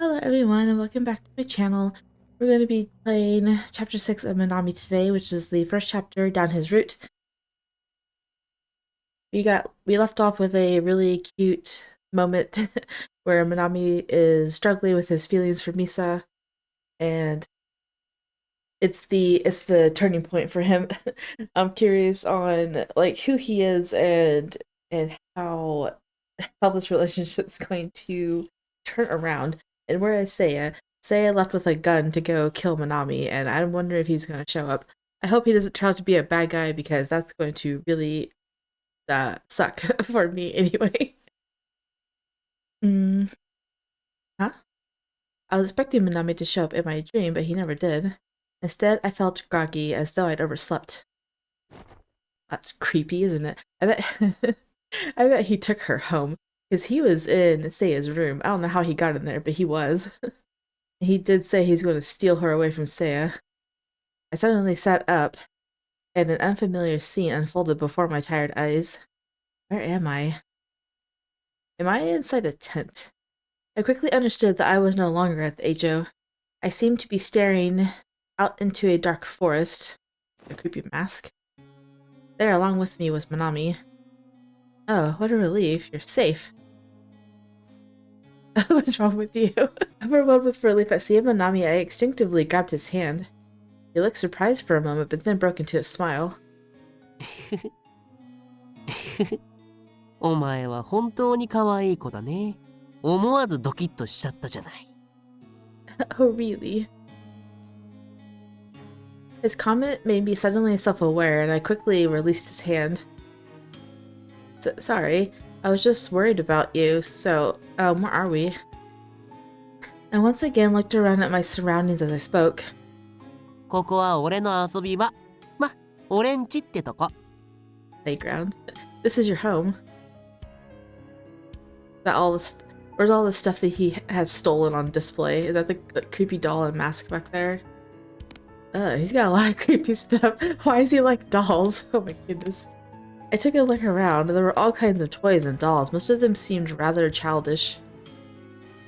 Hello everyone and welcome back to my channel. We're going to be playing chapter 6 of Minami today, which is the first chapter down his route. We left off with a really cute moment where Minami is struggling with his feelings for Misa, and it's the turning point for him. I'm curious on like who he is and how this relationship's going to turn around. And whereas Seiya left with a gun to go kill Minami, and I'm wondering if he's going to show up. I hope he doesn't turn out to be a bad guy because that's going to really suck for me anyway. Mm, huh? I was expecting Minami to show up in my dream, but he never did. Instead, I felt groggy as though I'd overslept. That's creepy, isn't it? I bet I bet he took her home because he was in Seiya's room. I don't know how he got in there, but he was. He did say he's going to steal her away from Seiya. I suddenly sat up, and an unfamiliar scene unfolded before my tired eyes. Where am I? Am I inside a tent? I quickly understood that I was no longer at the HO. I seemed to be staring out into a dark forest. A creepy mask. There, along with me, was Minami. Oh, what a relief. You're safe. What's wrong with you? Overwhelmed with relief at seeing Minami, I instinctively grabbed his hand. He looked surprised for a moment, but then broke into a smile. お前は本当に可愛い子だね。思わずドキッとしちゃったじゃない。Oh, really? His comment made me suddenly self-aware, and I quickly released his hand. Sorry, I was just worried about you, so, where are we? I once again looked around at my surroundings as I spoke. ここは俺の遊び場。ま、俺んちってとこ。Playground. This is your home. Where's all the stuff that he has stolen on display? Is that the creepy doll and mask back there? He's got a lot of creepy stuff. Why is he like dolls? Oh my goodness. I took a look around. There were all kinds of toys and dolls. Most of them seemed rather childish.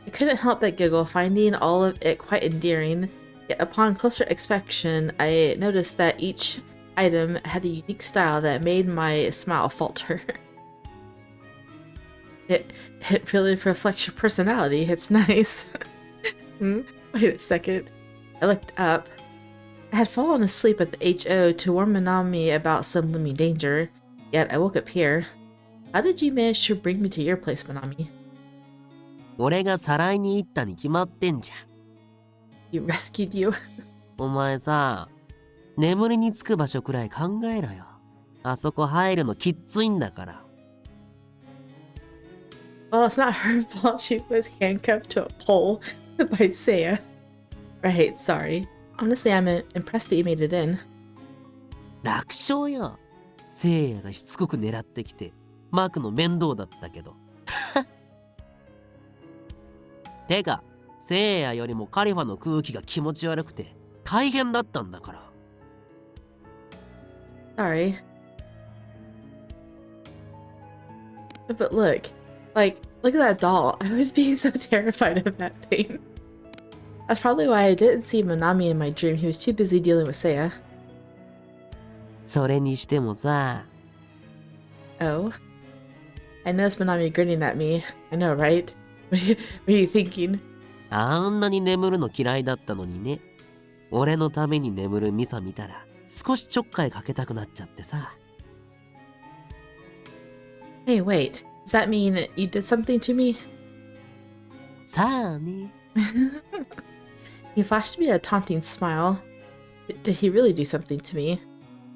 I couldn't help but giggle, finding all of it quite endearing. Yet upon closer inspection, I noticed that each item had a unique style that made my smile falter. It really reflects your personality. It's nice. Wait a second. I looked up. I had fallen asleep at the HO to warn Minami about some looming danger, yet I woke up here. How did you manage to bring me to your place, Minami? 俺がさらいに行ったに決まってんじゃん。He rescued you? お前さ、眠りにつく場所くらい考えろよ。あそこ入るのきっついんだから。Well, it's not her fault she was handcuffed to a pole by Seiya. Right, sorry. Honestly, I'm impressed that you made it in. 楽勝よ。聖夜がしつこく狙ってきて、マークの面倒だったけど。てか、聖夜よりもカリファの空気が気持ち悪くて大変だったんだから。Sorry. But look, look at that doll. I was being so terrified of that thing. That's probably why I didn't see Minami in my dream. He was too busy dealing with Seiya. それにしてもさ。Oh? I noticed Minami grinning at me. I know, right? What are you thinking? あんなに眠るの嫌いだったのにね。俺のために眠るミサ見たら少しちょっかいかけたくなっちゃってさ。Hey, wait. Does that mean you did something to me? さあね。He flashed me a taunting smile. Did he really do something to me?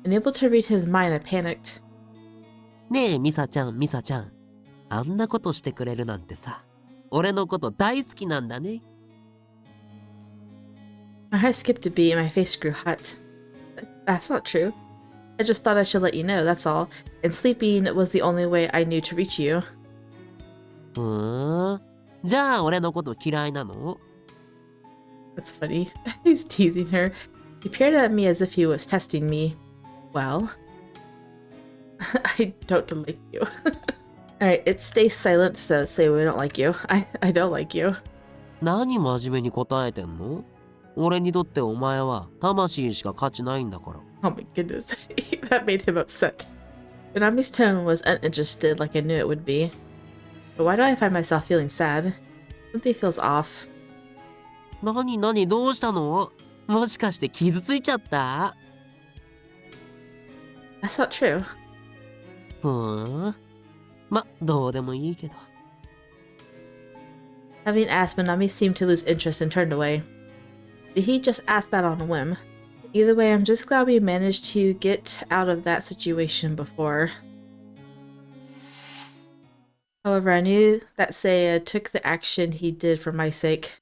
Unable to read his mind, I panicked. ねえミサちゃん、ミサちゃん。あんなことしてくれるなんてさ。俺のこと大好きなんだね。My heart skipped a beat and my face grew hot. That's not true. I just thought I should let you know, that's all. And sleeping was the only way I knew to reach you. じゃあ俺のこと嫌いなの？ That's funny. He's teasing her. He peered at me as if he was testing me. Well, I don't like you. Alright, it stays silent, so say we don't like you. I don't like you. 何真面目に答えてんの？俺にとってお前は魂しか価値ないんだから。Oh my goodness. That made him upset. Minami's tone was uninterested like I knew it would be. But why do I find myself feeling sad? Something feels off. 何どうしたの？もしかして傷ついちゃった？ That's not true. ふーん。ま、どうでもいいけど。Having asked, Minami seemed to lose interest and turned away. Did he just ask that on a whim? Either way, I'm just glad we managed to get out of that situation before. However, I knew that Seiya took the action he did for my sake.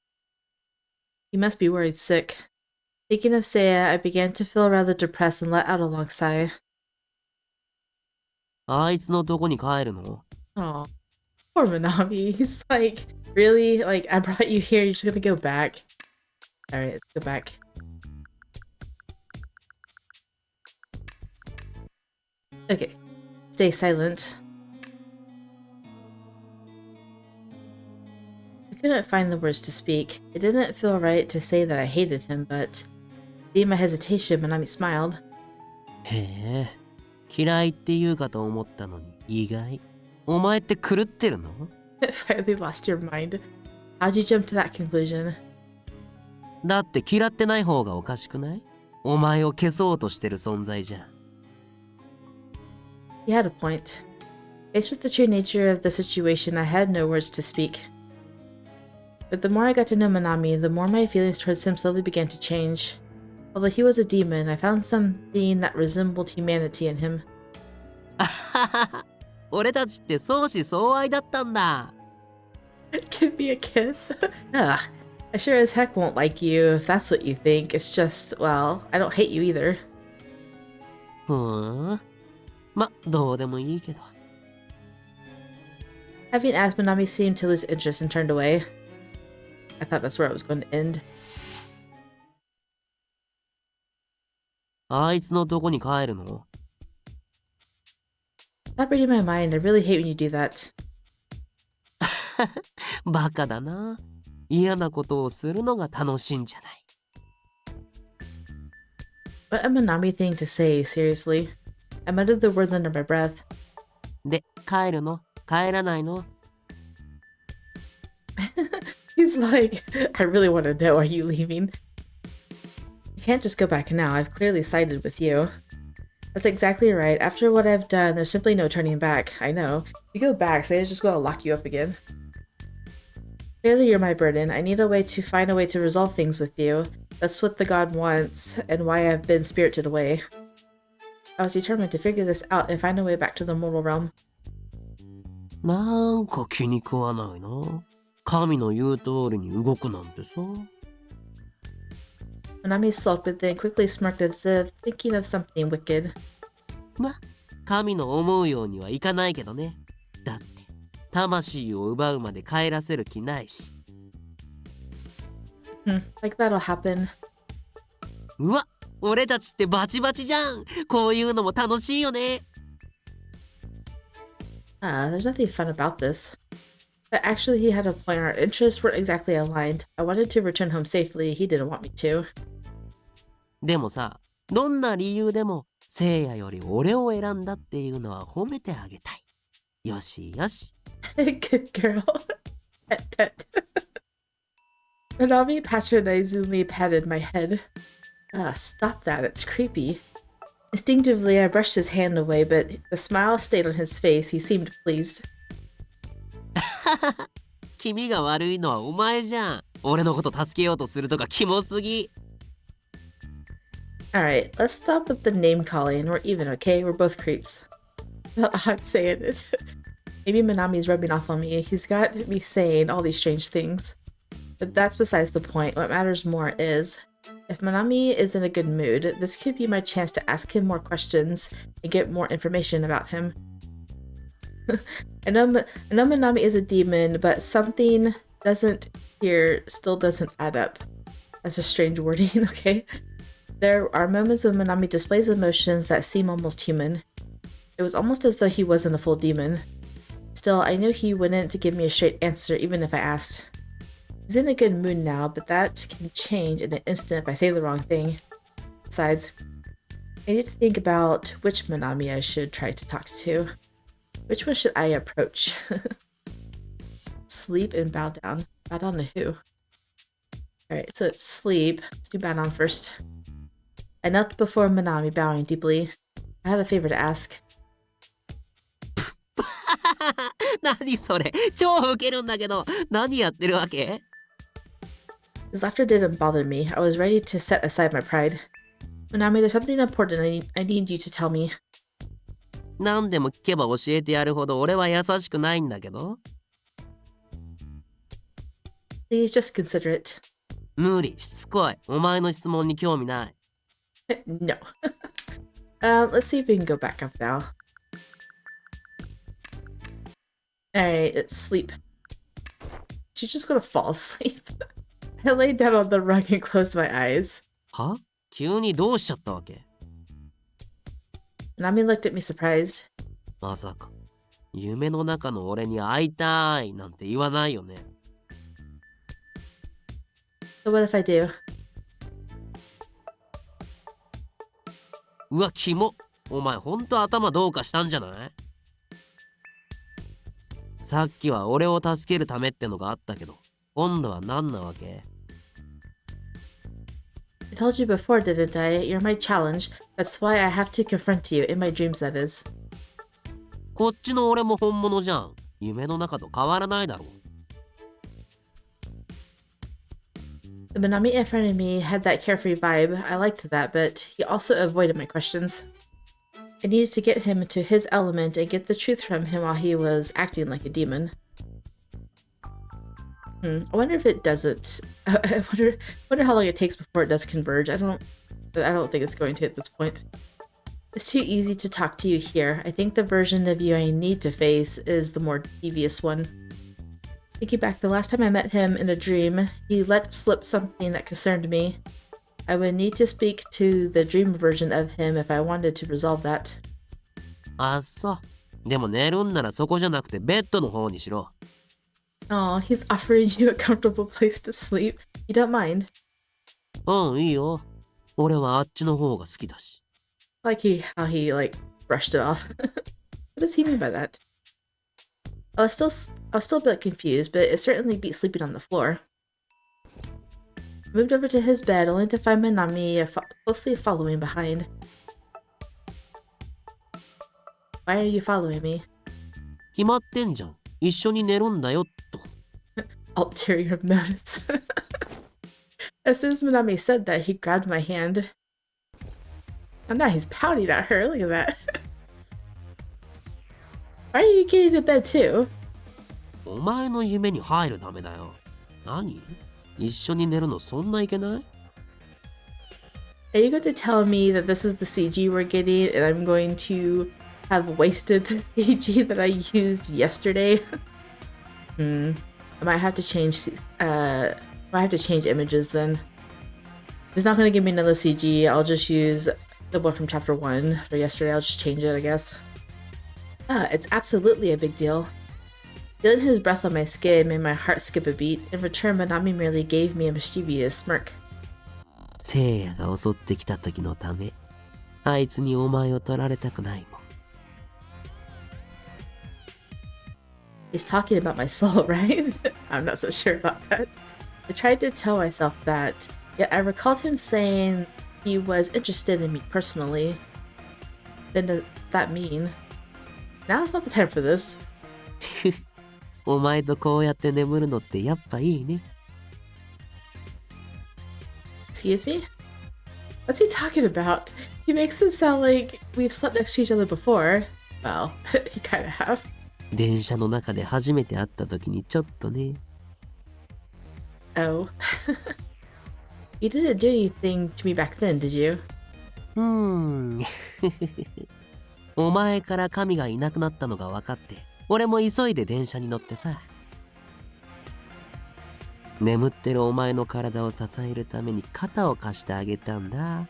He must be worried sick. Thinking of Seiya, I began to feel rather depressed and let out a long sigh. あいつのとこに帰るの？ Oh, poor Minami. He's like, really? Like, I brought you here, you're just gonna go back? Alright, let's go back. Okay, stay silent. I couldn't find the words to speak. It didn't feel right to say that I hated him, but seeing my hesitation, Minami smiled. へえ、嫌いって言うかと思ったのに意外。お前って狂ってるの？ Finally lost your mind. How'd you jump to that conclusion? だって嫌ってない方がおかしくない？お前を消そうとしてる存在じゃん。He had a point. Faced with the true nature of the situation, I had no words to speak. But the more I got to know Minami, the more my feelings towards him slowly began to change. Although he was a demon, I found something that resembled humanity in him. 俺たちって相思相愛だったんだ。Give me a kiss. Ugh. I sure as heck won't like you if that's what you think. It's just, well, I don't hate you either. ふーん。ま、どうでもいいけど。Having asked, Minami seemed to lose interest and turned away. I thought that's where I was going to end. あいつのとこに帰るの？ Stop reading my mind. I really hate when you do that. バカだな。嫌なことをするのが楽しいんじゃない。What a Minami thing to say, seriously. I muttered the words under my breath. で、帰るの？帰らないの？ He's like, I really want to know, are you leaving? I can't just go back now. I've clearly sided with you. That's exactly right. After what I've done, there's simply no turning back. I know. If you go back, Seiya's just gonna lock you up again. Clearly you're my burden. I need a way to find a way to resolve things with you. That's what the god wants, and why I've been spirited away. I was determined to figure this out and find a way back to the mortal realm. なんか気に食わないな。神の言う通りに動くなんてさ。Minami sulked, but then quickly smirked as if thinking of something wicked. ま、神の思うようにはいかないけどね。だって、魂を奪うまで帰らせる気ないし。Like that'll happen. うわ、俺たちってバチバチじゃん。こういうのも楽しいよね。There's nothing fun about this. But actually, he had a point. Our interests weren't exactly aligned. I wanted to return home safely. He didn't want me to. でもさ、どんな理由でも、聖夜より俺を選んだっていうのは褒めてあげたい。よしよし。Good girl. Pet pet. Minami patronizingly patted my head. Stop that. It's creepy. Instinctively, I brushed his hand away, but the smile stayed on his face. He seemed pleased. 君が悪いのはお前じゃん。俺のこと助けようとするとかキモすぎ。Alright, let's stop with the name calling. We're even, okay? We're both creeps. Odd saying it. Maybe Minami's rubbing off on me. He's got me saying all these strange things. But that's besides the point. What matters more is, if Minami is in a good mood, this could be my chance to ask him more questions and get more information about him. I know Minami is a demon, but something still doesn't add up. That's a strange wording, okay? There are moments when Minami displays emotions that seem almost human. It was almost as though he wasn't a full demon. Still, I knew he wouldn't give me a straight answer even if I asked. He's in a good mood now, but that can change in an instant if I say the wrong thing. Besides, I need to think about which Minami I should try to talk to. Which one should I approach? Sleep and bow down. Bow down to who? Alright, so it's sleep. Let's do bow down first. I knelt before Minami, bowing deeply. I have a favor to ask. 何それ超ウケるんだけど何やってるわけ His laughter didn't bother me. I was ready to set aside my pride. Minami, there's something important I need you to tell me. 何でも聞けば教えてやるほど俺は優しくないんだけど Please just consider it. 無理しつこいお前の質問に興味ない No. Let's see if we can go back up now. Alright, it's sleep. She's just gonna fall asleep. I laid down on the rug and closed my eyes. は急にどうしちゃったわけ Nami looked at me surprised. まさか夢の中の俺に会いたいなんて言わないよね So what if I do? うわキモお前ほんと頭どうかしたんじゃないさっきは俺を助けるためってのがあったけど今度は何なわけ I told you before, didn't I? You're my challenge. That's why I have to confront you. In my dreams, that is. こっちの俺も本物じゃん夢の中と変わらないだろ The Minami in front of me had that carefree vibe. I liked that, but he also avoided my questions. I needed to get him into his element and get the truth from him while he was acting like a demon. I wonder if it doesn't. I wonder how long it takes before it does converge. I don't think it's going to at this point. It's too easy to talk to you here. I think the version of you I need to face is the more devious one. Thinking back, the last time I met him in a dream, he let slip something that concerned me. I would need to speak to the dream version of him if I wanted to resolve that. あっそでも寝るんならそこじゃなくてベッドの方にしろ Aw, he's offering you a comfortable place to sleep. You don't mind? うんいいよ俺はあっちの方が好きだし How he brushed it off. What does he mean by that? I was still a bit confused, but it certainly beat sleeping on the floor. I moved over to his bed only to find Minami closely following behind. Why are you following me? 決まってんじゃん一緒に寝るんだよと Ulterior motives. As soon as Minami said that, he grabbed my hand. And now he's pouting at her. Look at that. Why are you getting to bed too? お前の夢に入るためだよ何一緒に寝るのそんないけない Are you going to tell me that this is the CG we're getting and I'm going to have wasted the CG that I used yesterday? I might have to change images then. If it's not going to give me another CG, I'll just use the one from chapter 1 for yesterday. I'll just change it, I guess. It's absolutely a big deal. Feeling his breath on my skin made my heart skip a beat. In return, Minami merely gave me a mischievous smirk. 聖夜が襲ってきた時のためあいつにお前を取られたくないもん He's talking about my soul, right? I'm not so sure about that. I tried to tell myself that, yet I recalled him saying he was interested in me personally. Then does that mean? Now's not the time for this. お前とこうやって眠るのってやっぱいいね Excuse me? What's he talking about? He makes it sound like we've slept next to each other before. Well, he kinda have. 電車の中で初めて会った時にちょっとね Oh. You didn't do anything to me back then, did you? お前から神がいなくなったのが分かって俺も急いで電車に乗ってさ眠ってるお前の体を支えるために肩を貸してあげたんだ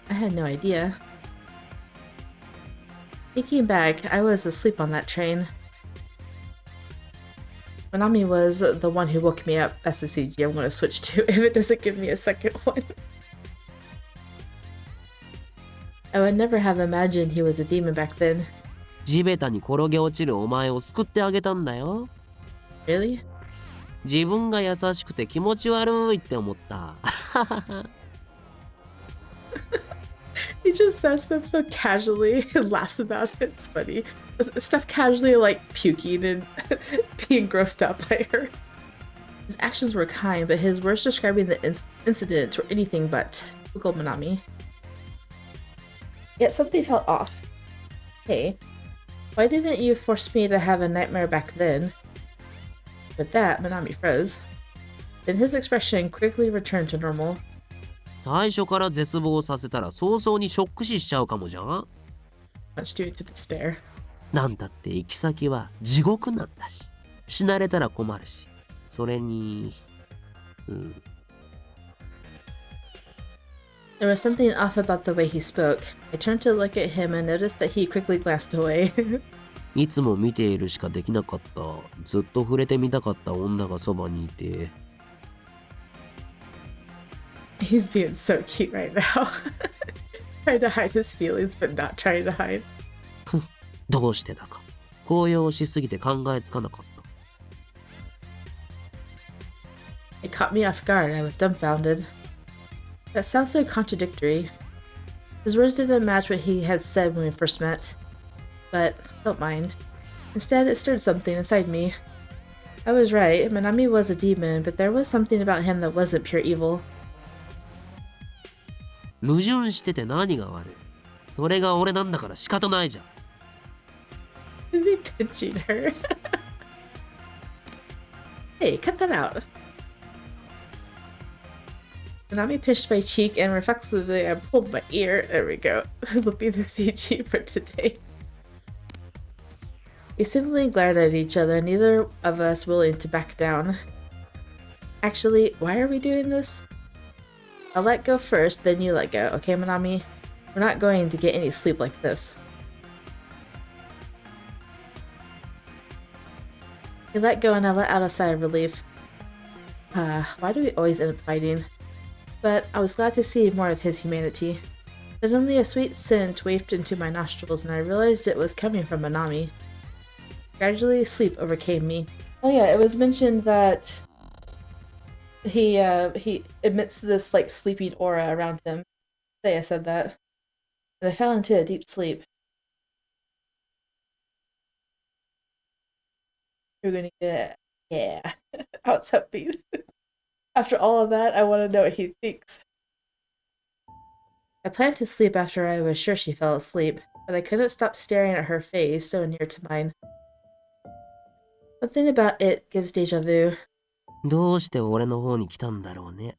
I had no idea. Thinking back, I was asleep on that train. Minami was the one who woke me up. That's the CG I'm going to switch to if it doesn't give me a second one. I would never have imagined he was a demon back then. 地べたに転げ落ちるお前を救ってあげたんだよ。Really? 自分が優しくて気持ち悪いって思った。He just says them so casually and laughs about it. It's funny. Stuff casually like puking and being grossed out by her. His actions were kind, but his words describing the incident were anything but typical Minami. Yet something felt off. Hey, why didn't you force me to have a nightmare back then? With that, Minami froze. Then his expression quickly returned to normal. 最初から絶望させたら早々にショック死しちゃうかもじゃん。Much due to despair. なんだって行き先は地獄なんだし、死なれたら困るし、それに、There was something off about the way he spoke. I turned to look at him and noticed that he quickly glanced away. いつも見ているしかできなかった。ずっと触れてみたかった女がそばにいて。He's being so cute right now. Trying to hide his feelings, but not trying to hide. どうしてだか。高揚しすぎて考えつかなかった。It caught me off guard. I was dumbfounded. That sounds so contradictory. His words didn't match what he had said when we first met. But don't mind. Instead, it stirred something inside me. I was right. Minami was a demon, but there was something about him that wasn't pure evil. 矛盾してて何が悪い。それが俺なんだから仕方ないじゃん。Is he pinching her? Hey, cut that out. Minami pinched my cheek and reflexively I pulled my ear. There we go. It'll be the CG for today. We simply glared at each other, neither of us willing to back down. Actually, why are we doing this? I'll let go first, then you let go, okay, Minami? We're not going to get any sleep like this. He let go and I let out a sigh of relief. Why do we always end up fighting? But I was glad to see more of his humanity. Suddenly a sweet scent wafted into my nostrils and I realized it was coming from Minami. Gradually, sleep overcame me. Oh yeah, it was mentioned that he emits this like sleeping aura around him. Seiya said that. And I fell into a deep sleep. You're gonna get yeah. How it's upbeat. After all of that, I want to know what he thinks. I planned to sleep after I was sure she fell asleep, but I couldn't stop staring at her face so near to mine. Something about it gives deja vu. どうして俺の方に来たんだろうね。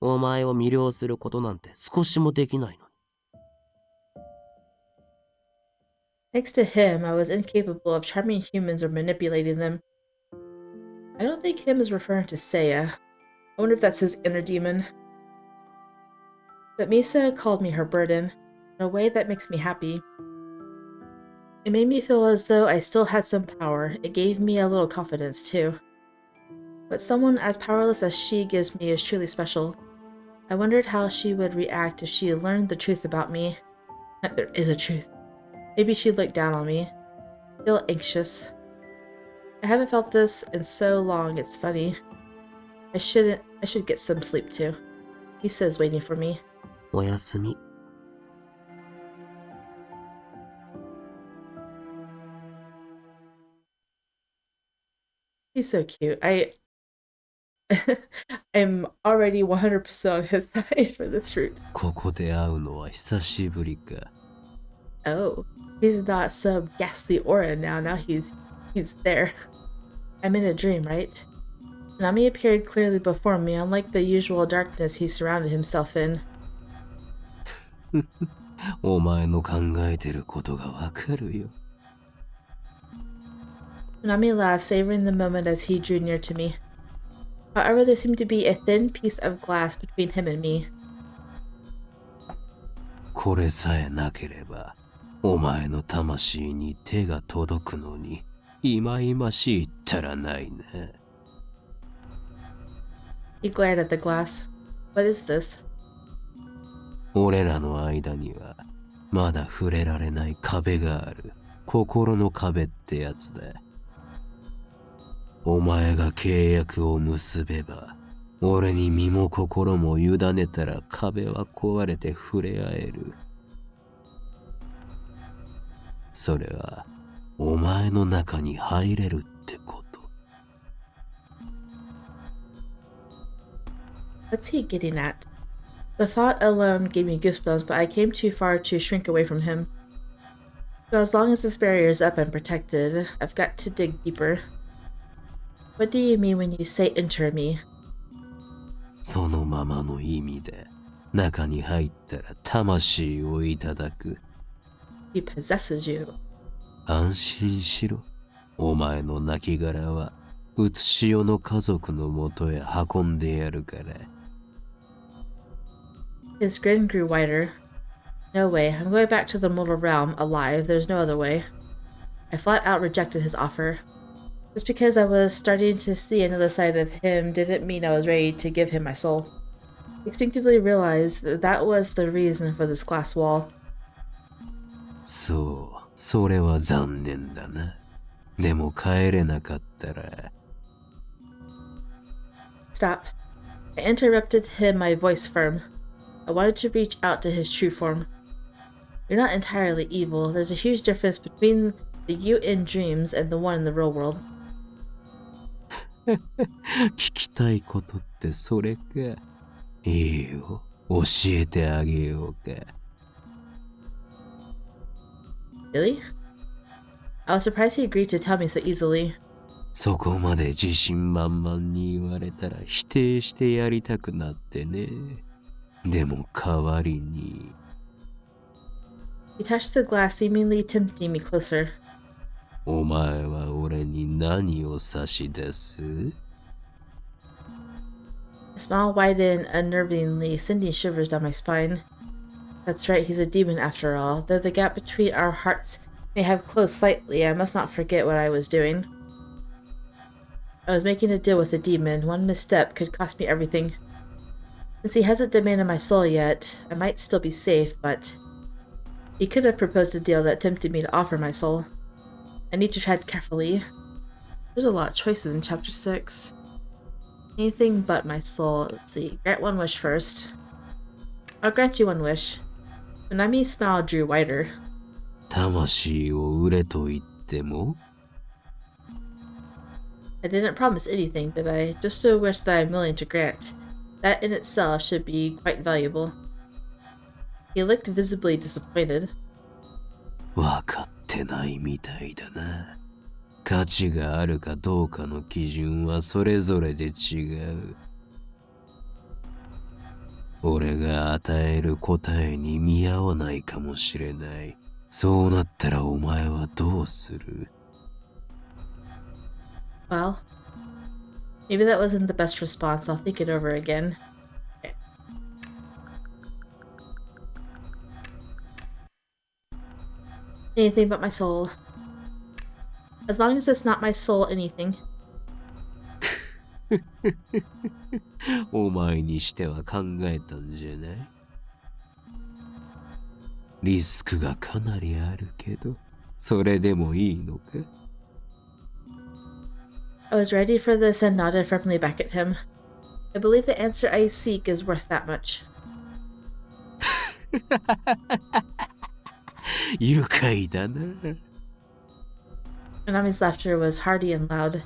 お前を魅了することなんて少しもできないのに。Next to him, I was incapable of charming humans or manipulating them. I don't think him is referring to Seiya. I wonder if that's his inner demon. But Misa called me her burden, in a way that makes me happy. It made me feel as though I still had some power. It gave me a little confidence, too. But someone as powerless as she gives me is truly special. I wondered how she would react if she learned the truth about me. There is a truth. Maybe she'd look down on me. Feel anxious. I haven't felt this in so long, it's funny. I should get some sleep too. Misa's waiting for me. おやすみ。He's so cute. I'm already 100% on his side for this route. ここで会うのは久しぶりか。Oh, he's not some ghastly aura now. Now he's there. I'm in a dream, right? Minami appeared clearly before me, unlike the usual darkness he surrounded himself in. お前の考えてることがわかるよ。Minami laughed, savoring the moment as he drew near to me. However, there seemed to be a thin piece of glass between him and me. これさえなければ、お前の魂に手が届くのに。忌々しいったらないな。He glared at the glass. What is this? 俺らの間にはまだ触れられない壁がある。心の壁ってやつだ。お前が契約を結べば、俺に身も心も委ねたら壁は壊れて触れ合える。それはお前の中に入れるってこと。What's he getting at? The thought alone gave me goosebumps, but I came too far to shrink away from him. So as long as this barrier is up and protected, I've got to dig deeper. What do you mean when you say enter me? そのままの意味で、中に入ったら魂をいただく。He possesses you. 安心しろ。お前の亡骸は、うつしおの家族のもとへ運んでやるから。His grin grew wider. No way, I'm going back to the mortal realm, alive, there's no other way. I flat out rejected his offer. Just because I was starting to see another side of him didn't mean I was ready to give him my soul. I instinctively realized that was the reason for this glass wall. そう、それは残念だな。でも帰れなかったら。Stop. I interrupted him, my voice firm. I wanted to reach out to his true form. You're not entirely evil. There's a huge difference between the you in dreams and the one in the real world. 聞きたいことってそれか。いいよ、教えてあげようか。Really? I was surprised he agreed to tell me so easily. そこまで自信満々に言われたら否定してやりたくなってね。でも代わりに。He touched the glass, seemingly tempting me closer. お前は俺に何を差し出す？ His smile widened unnervingly, sending shivers down my spine. That's right, he's a demon after all. Though the gap between our hearts may have closed slightly, I must not forget what I was doing. I was making a deal with a demon. One misstep could cost me everything. Since he hasn't demanded my soul yet, I might still be safe, but he could have proposed a deal that tempted me to offer my soul. I need to tread carefully. There's a lot of choices in chapter 6. Anything but my soul. Let's see. Grant one wish first. I'll grant you one wish. Minami's smile drew wider. 魂を売れと言っても I didn't promise anything, did I? Just a wish that I'm willing to grant. That in itself should be quite valuable. He looked visibly disappointed. 分かってないみたいだな。価値があるかどうかの基準はそれぞれで違う。俺が与える答えに見合わないかもしれない。そうなったらお前はどうする？ Well, maybe that wasn't the best response. I'll think it over again. Okay. Anything but my soul. As long as it's not my soul, anything. お前にしては考えたんじゃない？リスクがかなりあるけど、それでもいいのか？ I was ready for this and nodded firmly back at him. I believe the answer I seek is worth that much. 愉快だな。Minami's laughter was hearty and loud.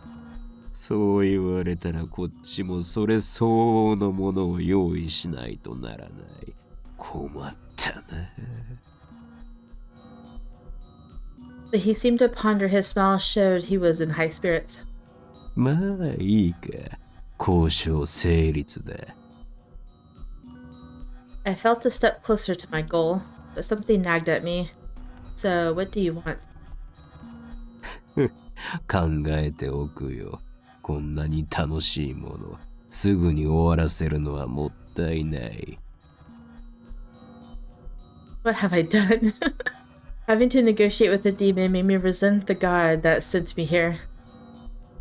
そう言われたらこっちもそれ相応のものを用意しないとならない。困ったな。But he seemed to ponder. His smile showed he was in high spirits. まあいいか。交渉成立だ。I felt a step closer to my goal, but something nagged at me. So, what do you want? 考えておくよ。こんなに楽しいもの、すぐに終わらせるのはもったいない。What have I done? Having to negotiate with a demon made me resent the god that sent me here.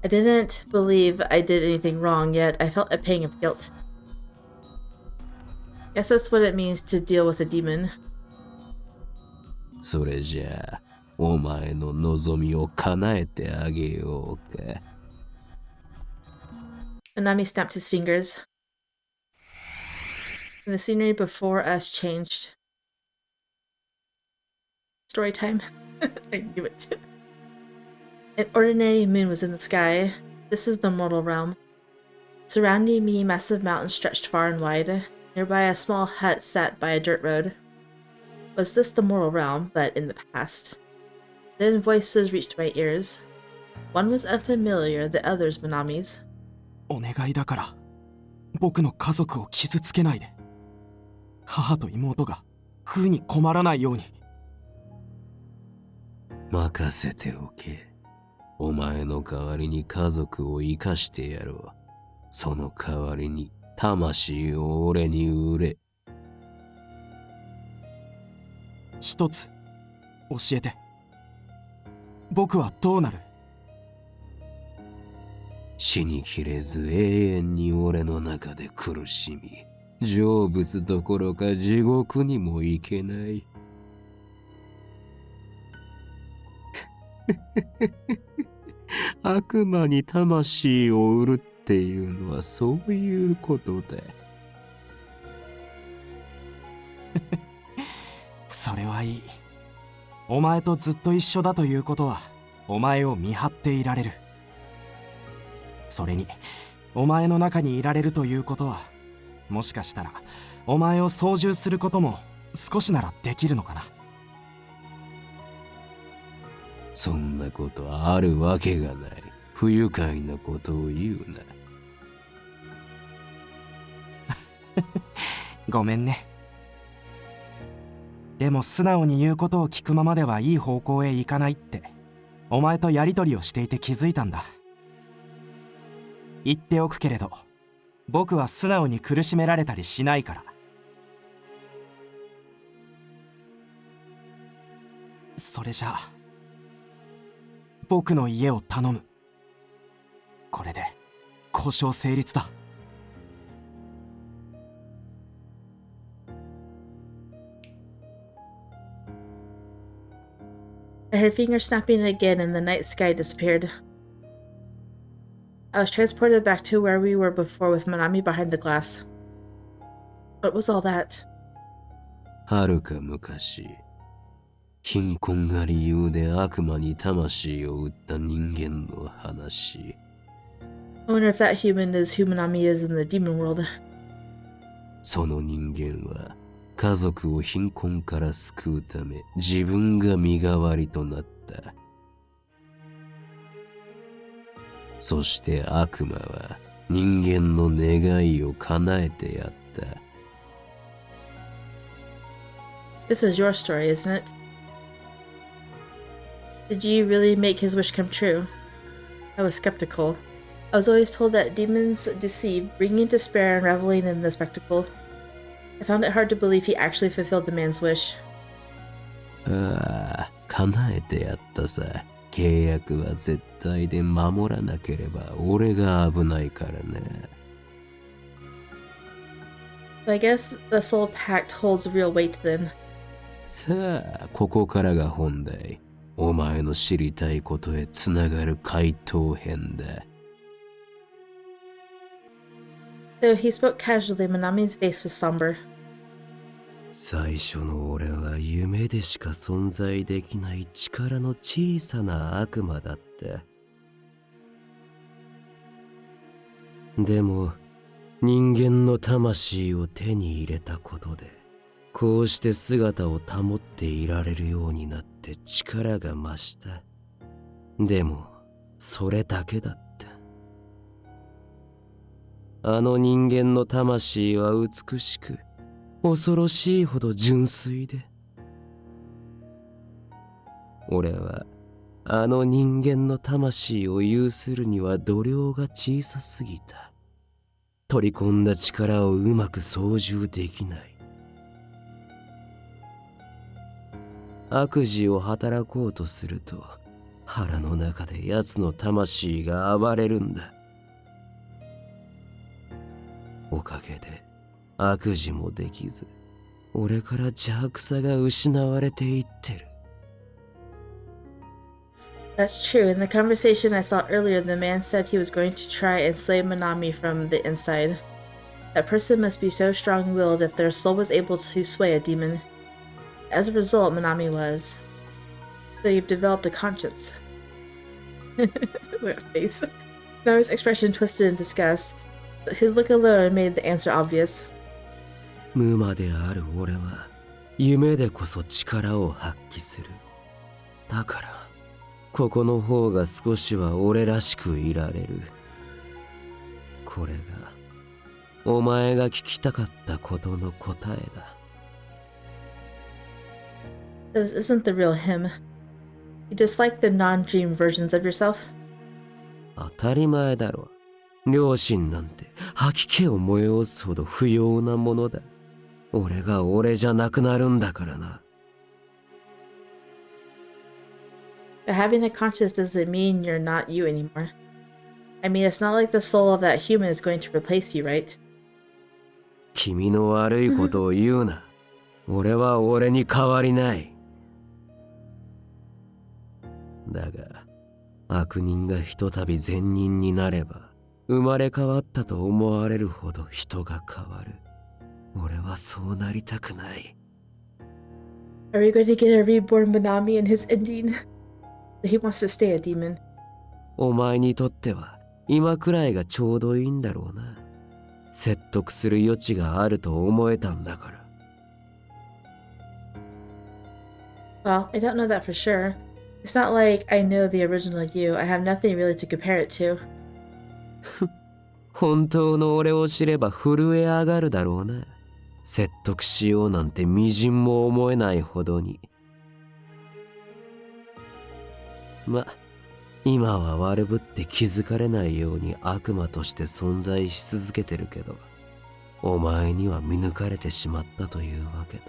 I didn't believe I did anything wrong, yet I felt a pang of guilt. Guess that's what it means to deal with a demon. それじゃあ、お前の望みを叶えてあげようか。Minami snapped his fingers. And the scenery before us changed. Story time. I knew it. An ordinary moon was in the sky. This is the mortal realm. Surrounding me, massive mountains stretched far and wide. Nearby, a small hut sat by a dirt road. Was this the mortal realm, but in the past? Then voices reached my ears. One was unfamiliar, the other's Minami's. お願いだから、僕の家族を傷つけないで。母と妹が食うに困らないように。任せておけ。お前の代わりに家族を生かしてやろう。その代わりに魂を俺に売れ。一つ教えて。僕はどうなる？死にきれず永遠に俺の中で苦しみ、成仏どころか地獄にも行けない。悪魔に魂を売るっていうのはそういうことだ。それはいい。お前とずっと一緒だということは、お前を見張っていられる。それに、お前の中にいられるということは、もしかしたら、お前を操縦することも少しならできるのかな。そんなことあるわけがない。不愉快なことを言うな。ごめんね。でも素直に言うことを聞くままではいい方向へ行かないって、お前とやりとりをしていて気づいたんだ。言っておくけれど、僕は素直に苦しめられたりしないから。それじゃあ、僕の家を頼む。これで交渉成立だ。I heard fingers snapping again and the night sky disappeared. I was transported back to where we were before with Minami behind the glass. What was all that? はるか昔、貧困が理由で悪魔に魂を売った人間の話。I wonder if that human is who Minami is in the demon world. その人間は家族を貧困から救うため自分が身代わりとなった。そして悪魔は人間の願いを叶えてやった。This is your story, isn't it? Did you really make his wish come true? I was skeptical. I was always told that demons deceive, bringing despair and reveling in the spectacle. I found it hard to believe he actually fulfilled the man's wish. ああ、叶えてやったさ。契約は絶対で守らなければ俺が危ないからね。But I guess the soul pact holds real weight then. さあ、ここからが本題。お前の知りたいことへつながる回答編だ。Though he spoke casually, Minami's face was somber. 最初の俺は夢でしか存在できない力の小さな悪魔だった。でも人間の魂を手に入れたことでこうして姿を保っていられるようになって力が増した。でもそれだけだった。あの人間の魂は美しく恐ろしいほど純粋で、俺はあの人間の魂を有するには度量が小さすぎた。取り込んだ力をうまく操縦できない。悪事を働こうとすると腹の中で奴の魂が暴れるんだ。おかげで悪事もできず、俺から邪悪さが失われていってる。That's true. In the conversation I saw earlier, the man said he was going to try and sway Minami from the inside. That person must be so strong-willed if their soul was able to sway a demon. As a result, Minami was. So you've developed a conscience. What face. Minami's expression twisted in disgust. His look alone made the answer obvious. 無魔である俺は夢でこそ力を発揮する。だからここの方が少しは俺らしくいられる。これがお前が聞きたかったことの答えだ。This isn't the real him. You dislike the non-dream versions of yourself? 当たり前だろ。良心なんて吐き気を催すほど不要なものだ。俺が俺じゃなくなるんだからな。But having a conscience doesn't mean you're not you anymore. I mean, it's not like the soul of that human is going to replace you, right? 君の悪いことを言うな。俺は俺に変わりない。だが、悪人がひとたび善人になれば、生まれ変わったと思われるほど人が変わる。俺はそうなりたくない。Are we going to get a reborn Minami in his ending? He wants to stay a demon. お前にとっては今くらいがちょうどいいんだろうな。説得する余地があると思えたんだから。Well, I don't know that for sure. It's not like I know the original you. I have nothing really to compare it to. 本当の俺を知れば震え上がるだろうな。説得しようなんてみじんも思えないほどに。ま、今は悪ぶって気づかれないように悪魔として存在し続けてるけど、お前には見抜かれてしまったというわけだ。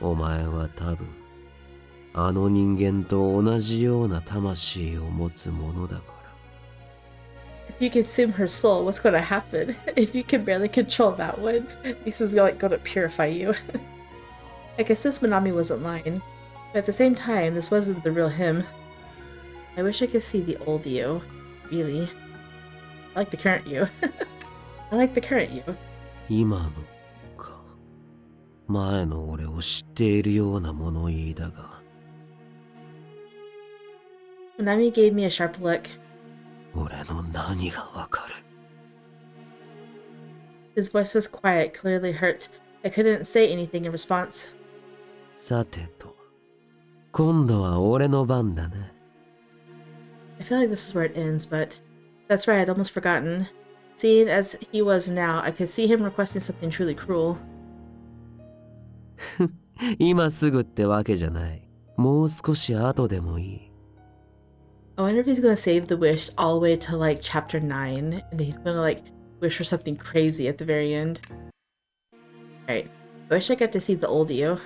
お前は多分、あの人間と同じような魂を持つものだから。If you consume her soul, what's going to happen? If you can barely control that one, this is going to purify you. I guess this Minami wasn't lying, but at the same time, this wasn't the real him. I wish I could see the old you. Really. I like the current you. I like the current you. 今のか。前の俺を知っているような物言いだが。Minami gave me a sharp look. 俺の何がわかる。His voice was quiet, clearly hurt. I couldn't say anything in response. さてと、今度は俺の番だね。I feel like this is where it ends, but that's right, I'd almost forgotten. Seeing as he was now, I could see him requesting something truly cruel. 今すぐってわけじゃない。もう少し後でもいい。I wonder if he's gonna save the wish all the way to like chapter 9, and he's gonna like wish for something crazy at the very end. Alright, I wish I got to see the old you.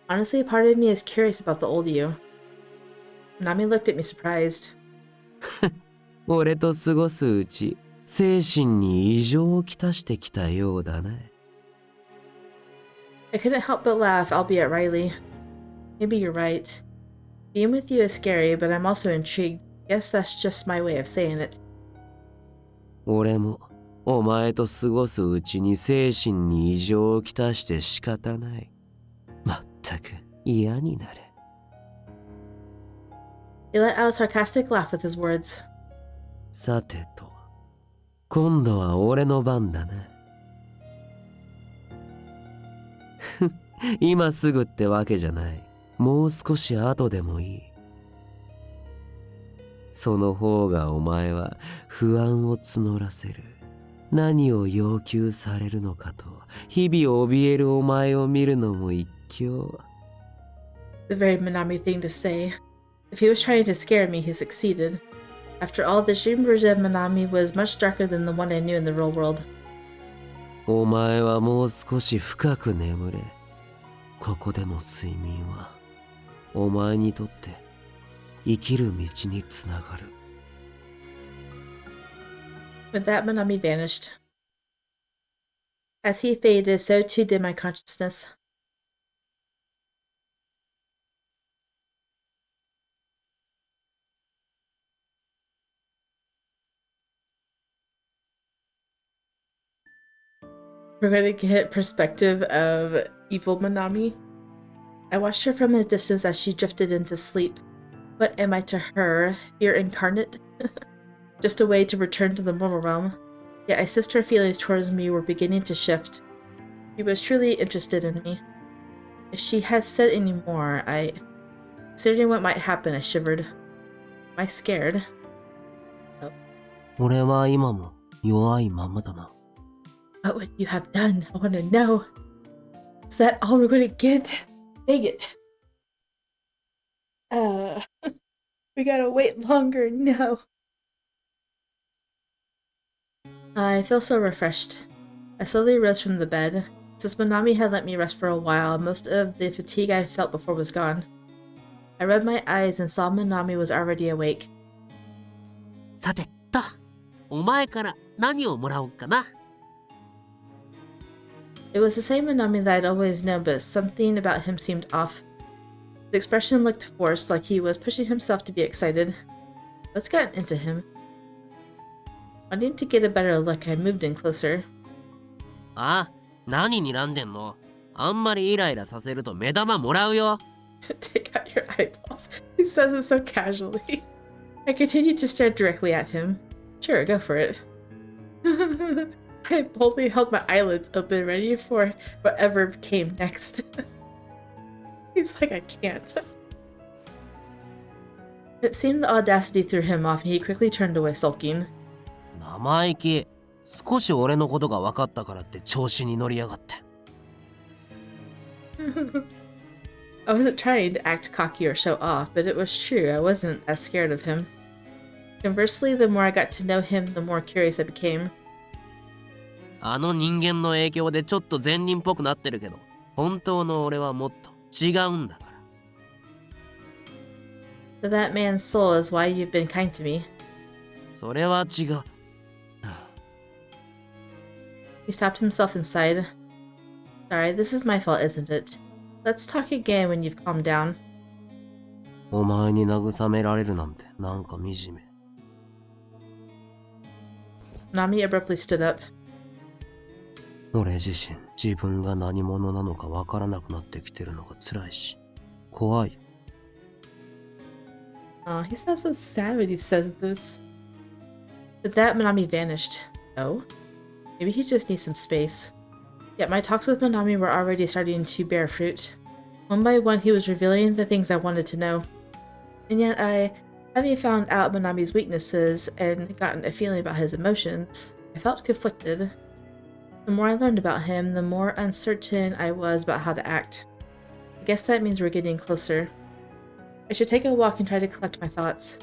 Honestly, part of me is curious about the old you. Minami looked at me surprised. 俺と過ごすうち、精神に異常をきたしてきたようだね。I couldn't help but laugh, albeit wryly. Maybe you're right. Being with you is scary, but I'm also intrigued. Guess that's just my way of saying it. 俺もお前と過ごすうちに精神に異常をきたして仕方ない。まったく嫌になる。He let out a sarcastic laugh with his words. さてと、今度は俺の番だね。今すぐってわけじゃない。もう少し後でもいい。その方がお前は不安を募らせる。何を要求されるのかと日々怯えるお前を見るのも一興。The very Minami thing to say. If he was trying to scare me, he succeeded. After all, the dream version of Minami was much darker than the one I knew in the real world. お前はもう少し深く眠れ。ここでの睡眠はお前にとって生きる道につながる。 With that, Minami vanished. As he faded, so too did my consciousness. We're gonna get perspective of evil Minami. I watched her from a distance as she drifted into sleep. What am I to her? Fear incarnate? Just a way to return to the mortal realm. Yet I sensed her feelings towards me were beginning to shift. She was truly interested in me. If she had said any more, considering what might happen, I shivered. Am I scared? 俺は今も弱いままだな。 What would you have done? I want to know. Is that all we're gonna get? Dang it. We gotta wait longer. No. I feel so refreshed. I slowly rose from the bed. Since Minami had let me rest for a while, most of the fatigue I felt before was gone. I rubbed my eyes and saw Minami was already awake. さてと、お前から何をもらおうかな。 It was the same Minami that I'd always known, but something about him seemed off. His expression looked forced, like he was pushing himself to be excited. What's gotten into him? Wanting to get a better look, I moved in closer. ああ、何睨んでんの？あんまりイライラさせると目玉もらうよ。Take out your eyeballs. He says it so casually. I continued to stare directly at him. Sure, go for it. I boldly held my eyelids open, ready for whatever came next. He's like, I can't. It seemed the audacity threw him off, and he quickly turned away, sulking. 生意気。少し俺のことが分かったからって調子に乗りやがって。I wasn't trying to act cocky or show off, but it was true, I wasn't as scared of him. Conversely, the more I got to know him, the more curious I became. あの人間の影響でちょっと善人っぽくなってるけど、本当の俺はもっと違うんだから。So that man's soul is why you've been kind to me. それは違う。He stopped himself inside. Sorry, this is my fault, isn't it? Let's talk again when you've calmed down. お前に慰められるなんてなんか惨め。 Nami abruptly stood up. 俺自身自分が何者なのかわからなくなってきてるのが辛いし怖い。 Aw, he sounds so sad when he says this. With that, Minami vanished. Oh? Maybe he just needs some space. Yet my talks with Minami were already starting to bear fruit. One by one, he was revealing the things I wanted to know. And yet having found out Minami's weaknesses and gotten a feeling about his emotions, I felt conflicted. The more I learned about him, the more uncertain I was about how to act. I guess that means we're getting closer. I should take a walk and try to collect my thoughts.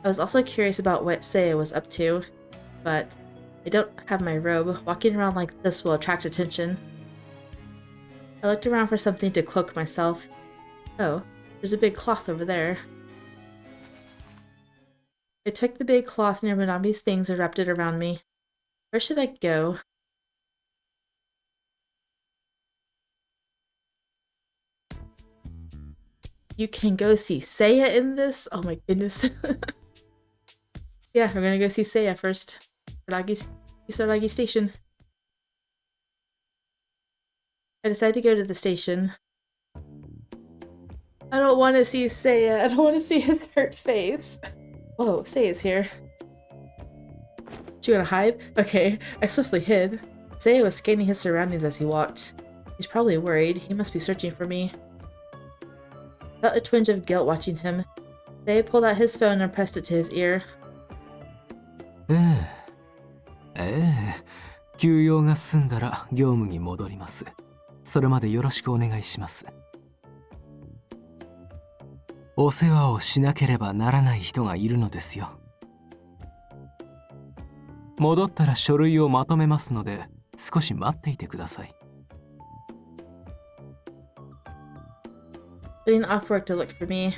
I was also curious about what Seiya was up to, but I don't have my robe. Walking around like this will attract attention. I looked around for something to cloak myself. Oh, there's a big cloth over there. I took the big cloth near Minami's things and wrapped it around me. Where should I go? You can go see Seiya in this? Oh my goodness. Yeah, we're gonna go see Seiya first. Kisaragi Station. I decided to go to the station. I don't want to see Seiya. I don't want to see his hurt face. Whoa, Seiya's here. You gonna hide? Okay, I swiftly hid. Seiya was scanning his surroundings as he walked. He's probably worried. He must be searching for me. I felt a twinge of guilt watching him. Seiya pulled out his phone and pressed it to his ear. 休養が済んだら業務に戻ります。それまでよろしくお願いします。お世話をしなければならない人がいるのですよ。戻ったら書類をまとめますので、少し待っていてください。Putting off work to look for me.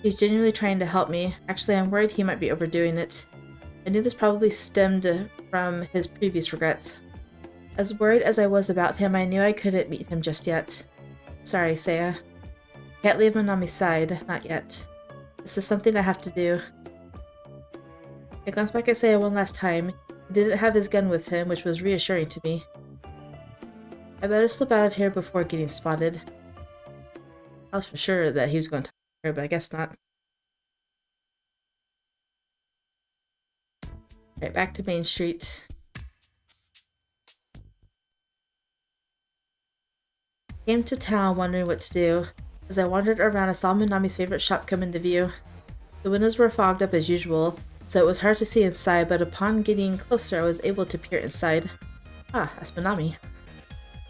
He's genuinely trying to help me. Actually, I'm worried he might be overdoing it. I knew this probably stemmed from his previous regrets. As worried as I was about him, I knew I couldn't meet him just yet. Sorry, Seiya. Can't leave Minami's side, not yet. This is something I have to do. I glanced back at Seiya one last time. He didn't have his gun with him, which was reassuring to me. I better slip out of here before getting spotted. I was for sure that he was going to talk to her, but I guess not. Right, back to Main Street. Came to town wondering what to do. As I wandered around, I saw Minami's favorite shop come into view. The windows were fogged up as usual, so it was hard to see inside, but upon getting closer, I was able to peer inside. Ah, that's Minami.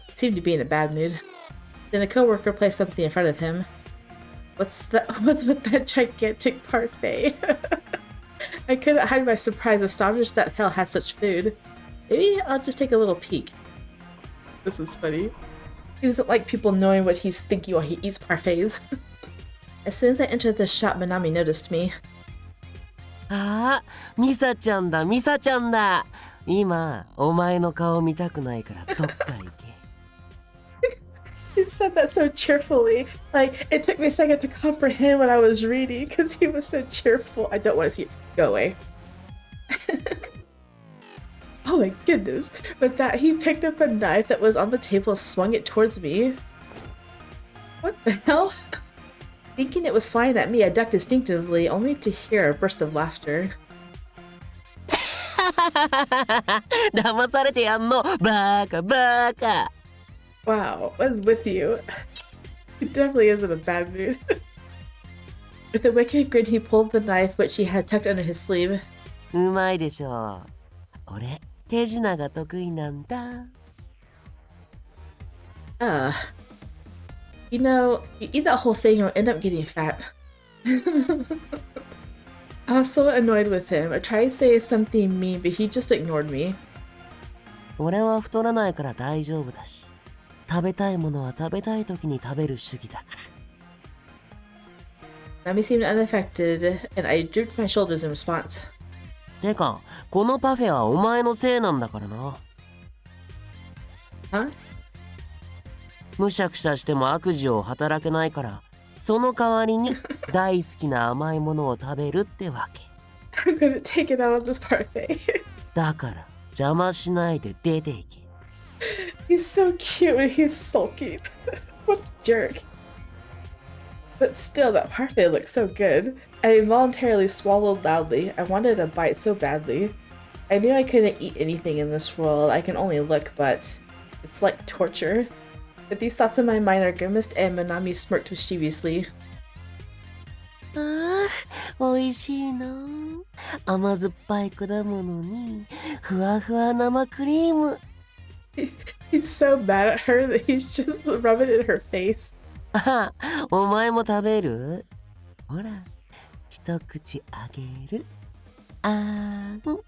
He seemed to be in a bad mood. Then a coworker placed something in front of him. What's with that gigantic parfait? I couldn't hide my surprise, astonished that Hell had such food. Maybe I'll just take a little peek. This is funny. He doesn't like people knowing what he's thinking while he eats parfaits. As soon as I entered the shop, Minami noticed me. ああ、ミサちゃんだ、ミサちゃんだ。今、お前の顔見たくないからどっか行け。He said that so cheerfully. Like, it took me a second to comprehend what I was reading because he was so cheerful. I don't want to see it. Go away. Oh my goodness. With that, he picked up a knife that was on the table and swung it towards me. What the hell? Thinking it was flying at me, I ducked instinctively, only to hear a burst of laughter. 騙されてやんの、バカバカ。 Wow, what's with you? He definitely is in a bad mood. With a wicked grin, he pulled the knife, which he had tucked under his sleeve. うまいでしょ。俺、手品が得意なんだ。You know, you eat that whole thing, you'll end up getting fat. I was so annoyed with him. I tried to say something mean, but he just ignored me. 俺は太らないから大丈夫だし。食べたいものは食べたい時に食べる主義だか Nami seemed unaffected, and I drooped my shoulders in response. ら。てか、このパフェはお前のせいなんだからな。Huh? むしゃくしゃしても悪事を働けないから、その代わりに大好きな甘いものを食べるってわけ。I'm gonna take it out on this parfait. だから邪魔しないで出ていけ。He's so cute and he's sulky. What a jerk. But still, that parfait looks so good. I involuntarily swallowed loudly. I wanted a bite so badly. I knew I couldn't eat anything in this world. I can only look, but it's like torture. But these thoughts in my mind are grimaced, and Minami smirked mischievously. ああ、おいしいな。甘酸っぱい果物にふわふわ生クリーム。He's so mad at her that he's just rubbing it in her face. あ、お前も食べる？ほら、一口あげる。あーん。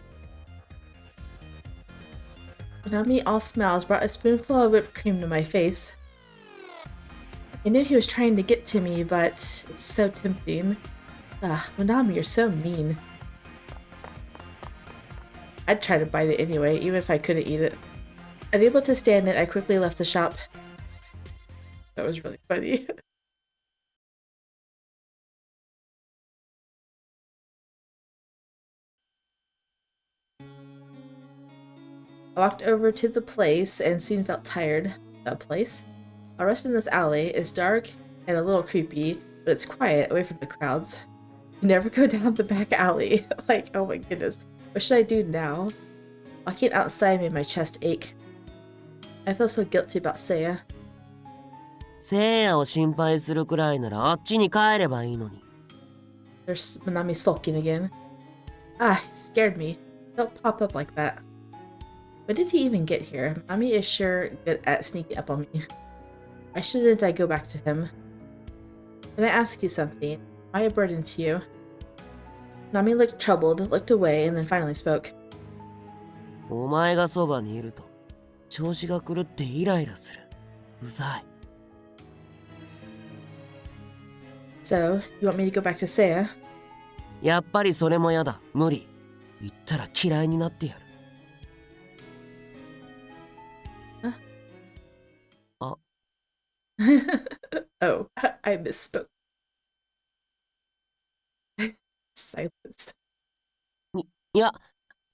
Minami, all smiles, brought a spoonful of whipped cream to my face. I knew he was trying to get to me, but it's so tempting. Ugh, Minami, you're so mean. I'd try to bite it anyway, even if I couldn't eat it. Unable to stand it, I quickly left the shop. That was really funny. I walked over to the place and soon felt tired. The place? I'll rest in this alley. It's dark and a little creepy, but it's quiet, away from the crowds. Never go down the back alley. Like, oh my goodness. What should I do now? Walking outside made my chest ache. I feel so guilty about Seiya. せいやを心配するくらいならあっちに帰ればいいのに。There's Minami sulking again. Ah, he scared me. Don't pop up like that. When did he even get here? Minami is sure good at sneaking up on me. Why shouldn't I go back to him? Can I ask you something? Am I a burden to you? Minami looked troubled, looked away, and then finally spoke. お前がそばにいると調子が狂ってイライラする。うざい。So, you want me to go back to Seiya? やっぱりそれもやだ。無理。言ったら嫌いになってやる。あ。Oh, I misspoke. Silenced. いや、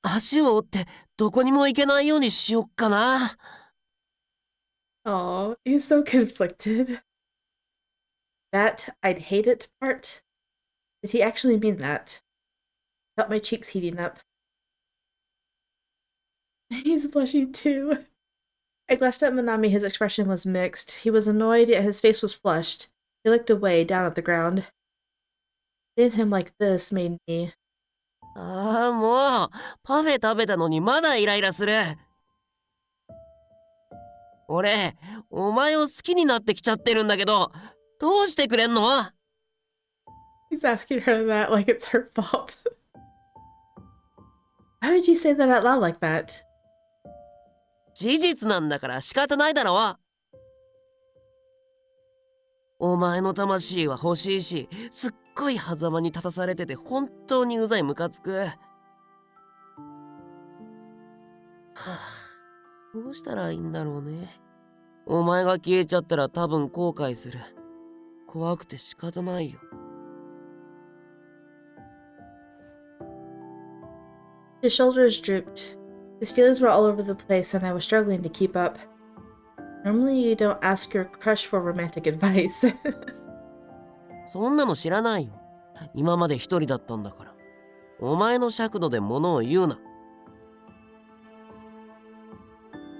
足を折ってどこにも行けないようにしよっかな。Oh, he's so conflicted. That I'd hate it part? Did he actually mean that? Felt my cheeks heating up. He's blushing too. I glanced at Minami. His expression was mixed. He was annoyed, yet his face was flushed. He looked away, down at the ground. Seeing him like this made me... ああ、もうパフェ食べたのにまだイライラする。俺、お前を好きになってきちゃってるんだけど、どうしてくれんの？ He's asking her that like it's her fault. Why would you say that out loud like that? 事実なんだから仕方ないだろ。お前の魂は欲しいし、すっごい狭間に立たされてて本当にうざいムカつく。はあ、どうしたらいいんだろうね。お前が消えちゃったら多分後悔する。怖くて仕方ないよ。His shoulders drooped. His feelings were all over the place and I was struggling to keep up. Normally you don't ask your crush for romantic advice. そんなの知らないよ。今まで一人だったんだから。お前の尺度で物を言うな。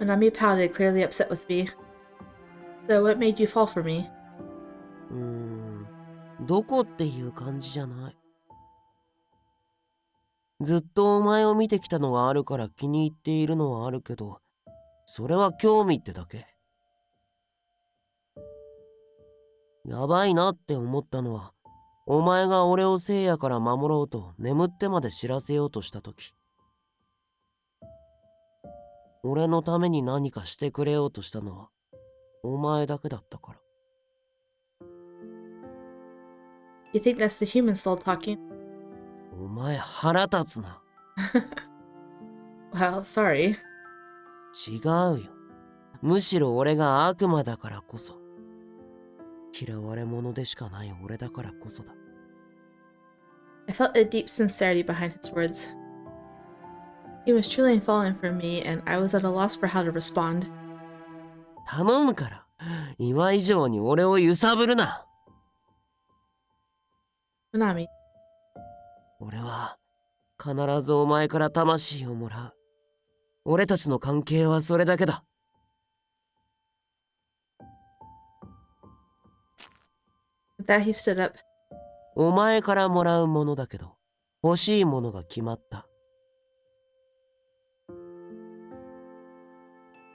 Minami pouted, clearly upset with me. So what made you fall for me? どこっていう感じじゃない。ずっとお前を見てきたのがあるから気に入っているのはあるけど、それは興味ってだけ。やばいなって思ったのは、お前が俺を聖夜から守ろうと眠ってまで知らせようとしたとき。俺のために何かしてくれようとしたのは、お前だけだったから。You think that's the human soul talking? お前腹立つな。Well, sorry. 違うよ。むしろ俺が悪魔だからこそ。嫌われ者でしかない俺だからこそだ。I felt a deep sincerity behind his words. He was truly falling for me, and I was at a loss for how to respond. 頼むから、今以上に俺を揺さぶるな。Minami, 俺は必ずお前から魂をもらう。俺たちの関係はそれだけだ。with that he stood up. お前からもらうものだけど、欲しいものが決まった。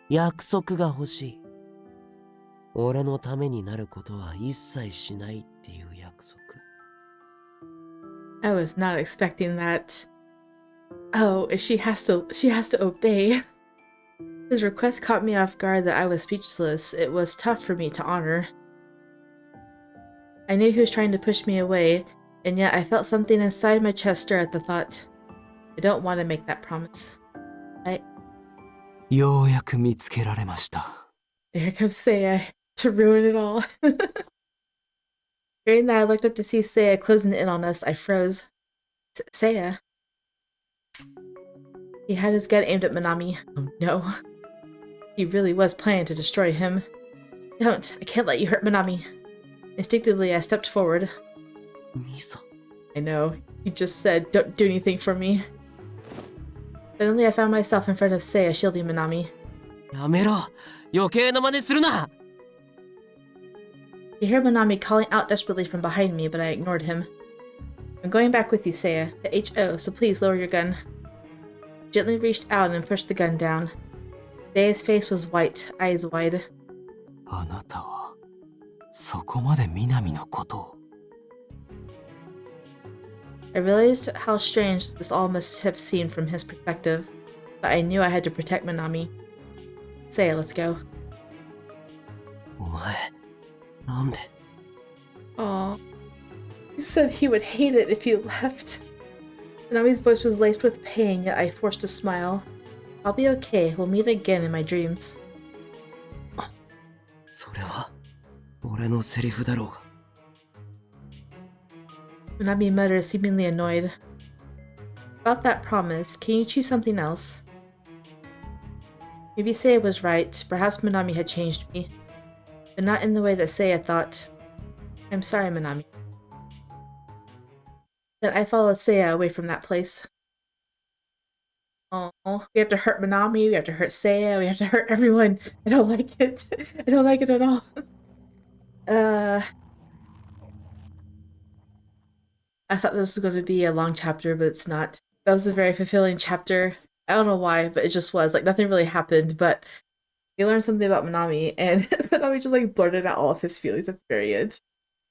約束が欲しい。俺のためになることは一切しないっていう約束。I was not expecting that. Oh, she has to obey. His request caught me off guard that I was speechless. It was tough for me to honor. I knew he was trying to push me away, and yet I felt something inside my chest stir at the thought. I don't want to make that promise. ようやく見つけられました。Here comes Seiya to ruin it all. Hearing that, I looked up to see Seiya closing in on us. I froze. Seiya? He had his gun aimed at Minami. Oh no. He really was planning to destroy him. Don't. I can't let you hurt Minami. Instinctively, I stepped forward. Misa. I know. He just said, don't do anything for me. Suddenly, I found myself in front of Seiya shielding Minami. やめろ。余計な真似するな。I heard Minami calling out desperately from behind me, but I ignored him. I'm going back with you, Seiya. The HO, so please lower your gun. I gently reached out and pushed the gun down. Seiya's face was white, eyes wide. あなたはそこまで南のことを。I realized how strange this all must have seemed from his perspective, but I knew I had to protect Minami. Seiya, let's go. お前、なんで Aw. He said he would hate it if you left. Minami's voice was laced with pain, yet I forced a smile. I'll be okay. We'll meet again in my dreams. それは、俺のセリフだろうが。Minami muttered, seemingly annoyed. About that promise, can you choose something else? Maybe Seiya was right. Perhaps Minami had changed me. But not in the way that Seiya thought. I'm sorry, Minami. Then I followed Seiya away from that place. Oh, we have to hurt Minami, we have to hurt Seiya, we have to hurt everyone. I don't like it. I don't like it at all. I thought this was going to be a long chapter, but it's not. That was a very fulfilling chapter. I don't know why, but it just was. Like, nothing really happened, but we learned something about Minami, and Minami just, like, blurted out all of his feelings at the very end.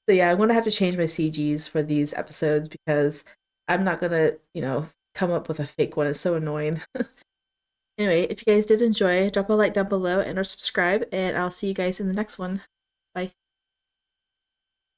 So yeah, I'm going to have to change my CGs for these episodes because I'm not going to, you know, come up with a fake one. It's so annoying. Anyway, if you guys did enjoy, drop a like down below and or subscribe, and I'll see you guys in the next one.